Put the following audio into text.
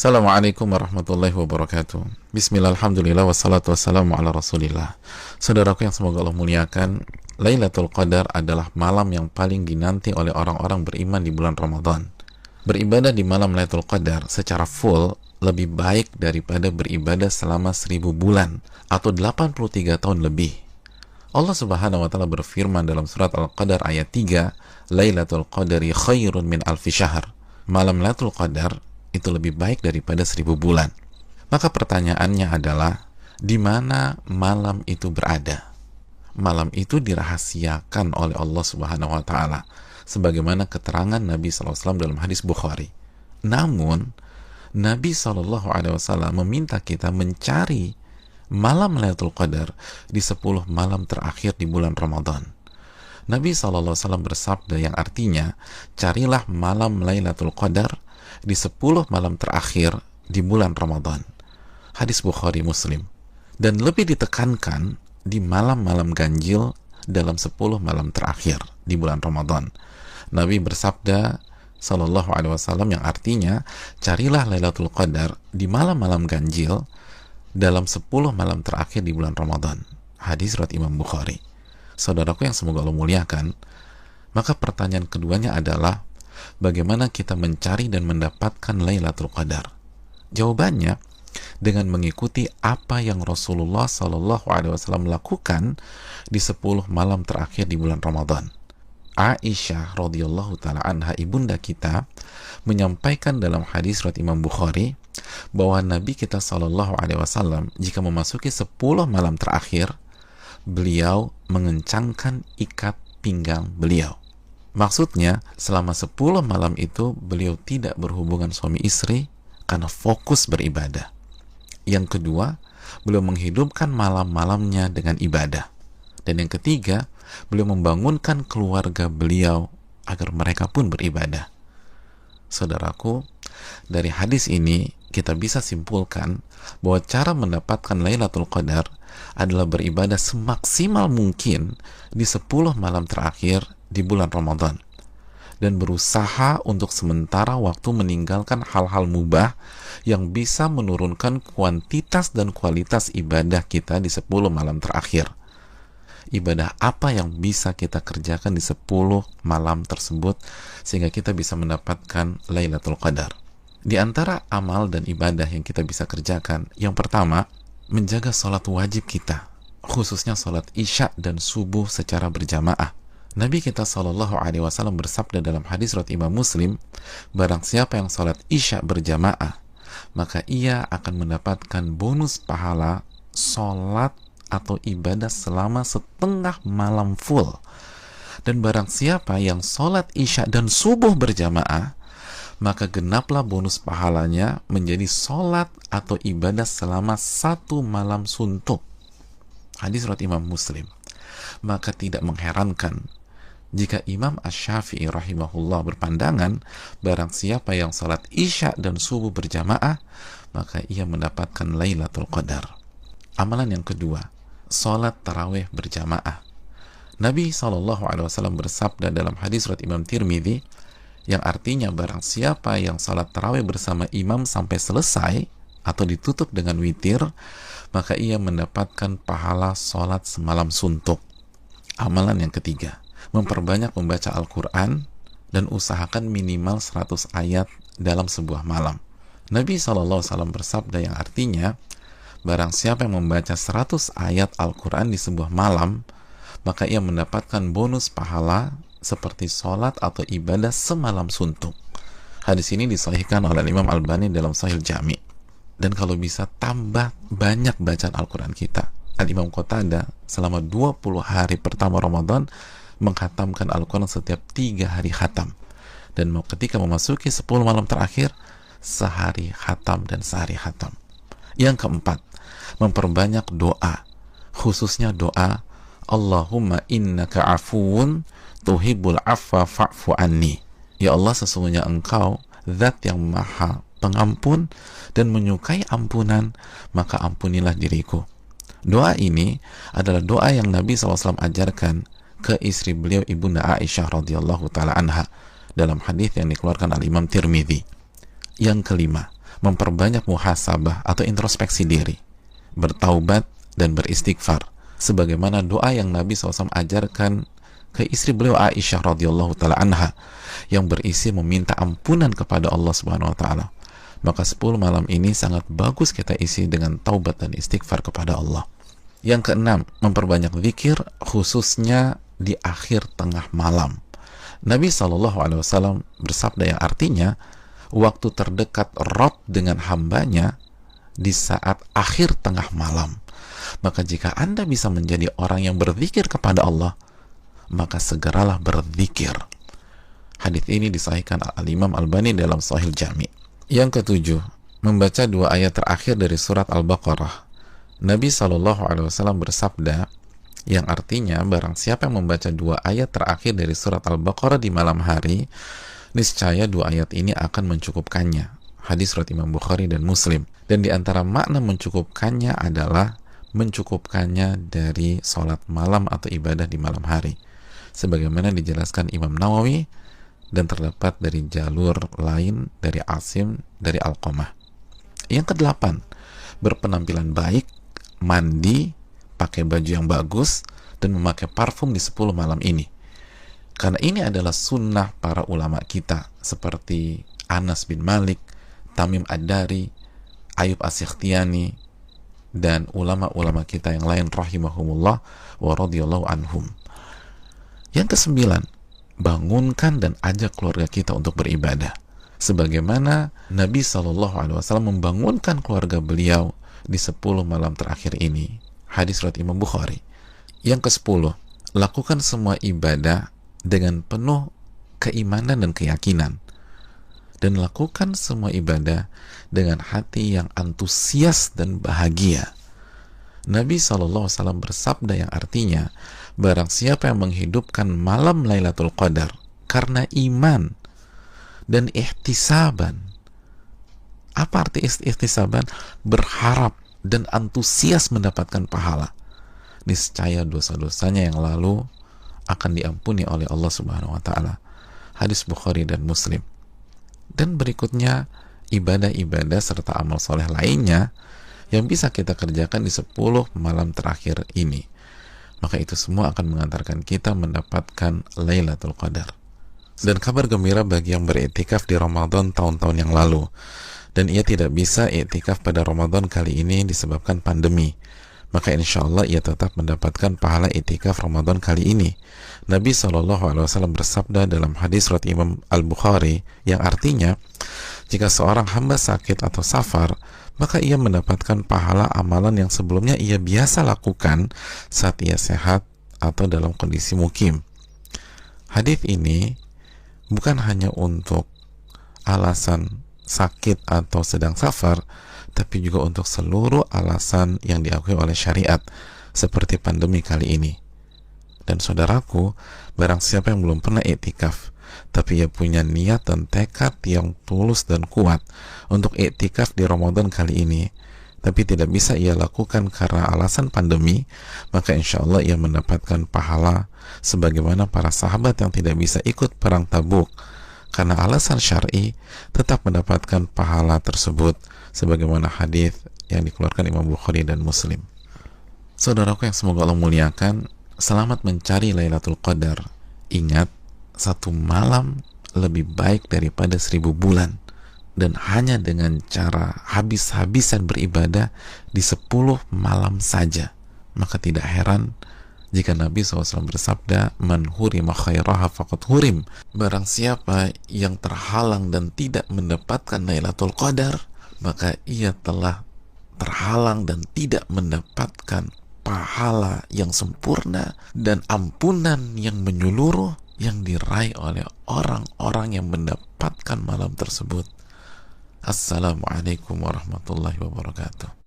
Assalamualaikum warahmatullahi wabarakatuh. Bismillah, alhamdulillah, wassalatu wassalamu ala rasulillah. Saudaraku yang semoga Allah muliakan, Lailatul Qadar adalah malam yang paling dinanti oleh orang-orang beriman di bulan Ramadan. Beribadah di malam Lailatul Qadar secara full lebih baik daripada beribadah selama 1000 bulan atau 83 tahun lebih. Allah Subhanahu wa taala berfirman dalam surat Al-Qadar ayat 3, Lailatul Qadari khairun min alfi syahr. Malam Lailatul Qadar itu lebih baik daripada 1000 bulan. Maka pertanyaannya adalah, di mana malam itu berada? Malam itu dirahasiakan oleh Allah Subhanahu wa taala sebagaimana keterangan Nabi SAW dalam hadis Bukhari. Namun Nabi SAW meminta kita mencari malam Lailatul Qadar di 10 malam terakhir di bulan Ramadan. Nabi SAW bersabda yang artinya, carilah malam Lailatul Qadar di 10 malam terakhir di bulan Ramadan. Hadis Bukhari Muslim. Dan lebih ditekankan di malam-malam ganjil dalam 10 malam terakhir di bulan Ramadan. Nabi bersabda sallallahu alaihi wasallam yang artinya, carilah Lailatul Qadar di malam-malam ganjil dalam 10 malam terakhir di bulan Ramadan. Hadis riwayat Imam Bukhari. Saudaraku yang semoga Allah muliakan, maka pertanyaan keduanya adalah, bagaimana kita mencari dan mendapatkan Lailatul Qadar? Jawabannya dengan mengikuti apa yang Rasulullah SAW lakukan di 10 malam terakhir di bulan Ramadan. Aisyah radhiyallahu taala anha, ibunda kita, menyampaikan dalam hadis riwayat Imam Bukhari bahwa Nabi kita SAW jika memasuki 10 malam terakhir, beliau mengencangkan ikat pinggang beliau. Maksudnya, selama 10 malam itu beliau tidak berhubungan suami istri karena fokus beribadah. Yang kedua, beliau menghidupkan malam-malamnya dengan ibadah. Dan yang ketiga, beliau membangunkan keluarga beliau agar mereka pun beribadah. Saudaraku, dari hadis ini kita bisa simpulkan bahwa cara mendapatkan Lailatul Qadar adalah beribadah semaksimal mungkin di 10 malam terakhir di bulan Ramadan, dan berusaha untuk sementara waktu meninggalkan hal-hal mubah yang bisa menurunkan kuantitas dan kualitas ibadah kita di 10 malam terakhir. Ibadah apa yang bisa kita kerjakan di 10 malam tersebut sehingga kita bisa mendapatkan Lailatul Qadar? Di antara amal dan ibadah yang kita bisa kerjakan, yang pertama, menjaga sholat wajib kita, khususnya sholat isya dan subuh secara berjamaah. Nabi kita SAW bersabda dalam hadis riwayat Imam Muslim, barang siapa yang sholat isya berjamaah, maka ia akan mendapatkan bonus pahala sholat atau ibadah selama setengah malam full. Dan barang siapa yang sholat isya dan subuh berjamaah, maka genaplah bonus pahalanya menjadi sholat atau ibadah selama 1 malam suntuk. Hadis riwayat Imam Muslim. Maka tidak mengherankan jika Imam Asy-Syafi'i rahimahullah berpandangan, barang siapa yang salat isya dan subuh berjamaah, maka ia mendapatkan Lailatul Qadar. Amalan yang kedua, salat tarawih berjamaah. Nabi SAW bersabda dalam hadis riwayat Imam Tirmidzi, yang artinya barang siapa yang salat tarawih bersama imam sampai selesai atau ditutup dengan witir, maka ia mendapatkan pahala salat semalam suntuk. Amalan yang ketiga, memperbanyak membaca Al-Quran dan usahakan minimal 100 ayat dalam sebuah malam. Nabi SAW bersabda yang artinya, barang siapa yang membaca 100 ayat Al-Quran di sebuah malam, maka ia mendapatkan bonus pahala seperti sholat atau ibadah semalam suntuk. Hadis ini disahihkan oleh Imam Albani dalam Sahih Jami. Dan kalau bisa tambah banyak bacaan Al-Quran kita. Al-Imam Qatadah selama 20 hari pertama Ramadan menghatamkan Al-Quran setiap 3 hari khatam. Dan ketika memasuki 10 malam terakhir, sehari khatam dan sehari khatam. Yang keempat, memperbanyak doa, khususnya doa Allahumma innaka afuun tuhibbul afwa fa'fu anni. Ya Allah, sesungguhnya Engkau zat yang maha pengampun dan menyukai ampunan, maka ampunilah diriku. Doa ini adalah doa yang Nabi SAW ajarkan ke istri beliau, ibunda Aisyah radhiyallahu taala anha, dalam hadis yang dikeluarkan oleh Imam Tirmidzi. Yang kelima, memperbanyak muhasabah atau introspeksi diri, bertaubat dan beristighfar, sebagaimana doa yang Nabi SAW ajarkan ke istri beliau Aisyah radhiyallahu taala anha yang berisi meminta ampunan kepada Allah Subhanahu wa taala. Maka 10 malam ini sangat bagus kita isi dengan taubat dan istighfar kepada Allah. Yang keenam, memperbanyak zikir khususnya di akhir tengah malam. Nabi SAW bersabda yang artinya waktu terdekat Rabb dengan hambanya di saat akhir tengah malam. Maka jika Anda bisa menjadi orang yang berzikir kepada Allah, maka segeralah berzikir. Hadits ini disahihkan Al-Imam Albani dalam Sahih Jami'. Yang ketujuh, membaca 2 ayat terakhir dari surat Al-Baqarah. Nabi SAW bersabda yang artinya barang siapa yang membaca 2 ayat terakhir dari surat Al-Baqarah di malam hari, niscaya 2 ayat ini akan mencukupkannya. Hadis riwayat Imam Bukhari dan Muslim. Dan di antara makna mencukupkannya adalah mencukupkannya dari sholat malam atau ibadah di malam hari, sebagaimana dijelaskan Imam Nawawi dan terdapat dari jalur lain dari Asim dari Alqamah. Yang kedelapan, berpenampilan baik, mandi, pakai baju yang bagus, dan memakai parfum di 10 malam ini. Karena ini adalah sunnah para ulama kita seperti Anas bin Malik, Tamim Ad-Dari, Ayub As-Sikhtiyani, dan ulama-ulama kita yang lain rahimahumullah wa radhiyallahu anhum. Yang kesembilan, bangunkan dan ajak keluarga kita untuk beribadah, sebagaimana Nabi SAW membangunkan keluarga beliau di 10 malam terakhir ini. Hadis riwayat Imam Bukhari. Yang ke-10, lakukan semua ibadah dengan penuh keimanan dan keyakinan, dan lakukan semua ibadah dengan hati yang antusias dan bahagia. Nabi SAW bersabda yang artinya, barang siapa yang menghidupkan malam Lailatul Qadar karena iman dan ihtisaban. Apa arti ihtisaban? Berharap dan antusias mendapatkan pahala. Niscaya dosa-dosanya yang lalu akan diampuni oleh Allah Subhanahu wa taala. Hadis Bukhari dan Muslim. Dan berikutnya ibadah-ibadah serta amal soleh lainnya yang bisa kita kerjakan di 10 malam terakhir ini. Maka itu semua akan mengantarkan kita mendapatkan Lailatul Qadar. Dan kabar gembira bagi yang beriktikaf di Ramadan tahun-tahun yang lalu, dan ia tidak bisa iktikaf pada Ramadan kali ini disebabkan pandemi, maka insya Allah ia tetap mendapatkan pahala iktikaf Ramadan kali ini. Nabi SAW bersabda dalam hadis riwayat Imam Al-Bukhari yang artinya, jika seorang hamba sakit atau safar, maka ia mendapatkan pahala amalan yang sebelumnya ia biasa lakukan saat ia sehat atau dalam kondisi mukim. Hadis ini bukan hanya untuk alasan sakit atau sedang safar, tapi juga untuk seluruh alasan yang diakui oleh syariat, seperti pandemi kali ini. Dan saudaraku, barang siapa yang belum pernah iktikaf, tapi ia punya niat dan tekad yang tulus dan kuat untuk iktikaf di Ramadan kali ini, tapi tidak bisa ia lakukan karena alasan pandemi, maka insya Allah ia mendapatkan pahala sebagaimana para sahabat yang tidak bisa ikut perang Tabuk karena alasan syar'i, tetap mendapatkan pahala tersebut sebagaimana hadis yang dikeluarkan Imam Bukhari dan Muslim. Saudaraku yang semoga Allah muliakan, selamat mencari Lailatul Qadar. Ingat, 1 malam lebih baik daripada 1000 bulan, dan hanya dengan cara habis-habisan beribadah di 10 malam saja. Maka tidak heran jika Nabi SAW bersabda, man hurima khairaha faqad hurim. Barang siapa yang terhalang dan tidak mendapatkan Lailatul Qadar, maka ia telah terhalang dan tidak mendapatkan pahala yang sempurna dan ampunan yang menyeluruh yang diraih oleh orang-orang yang mendapatkan malam tersebut. Assalamualaikum warahmatullahi wabarakatuh.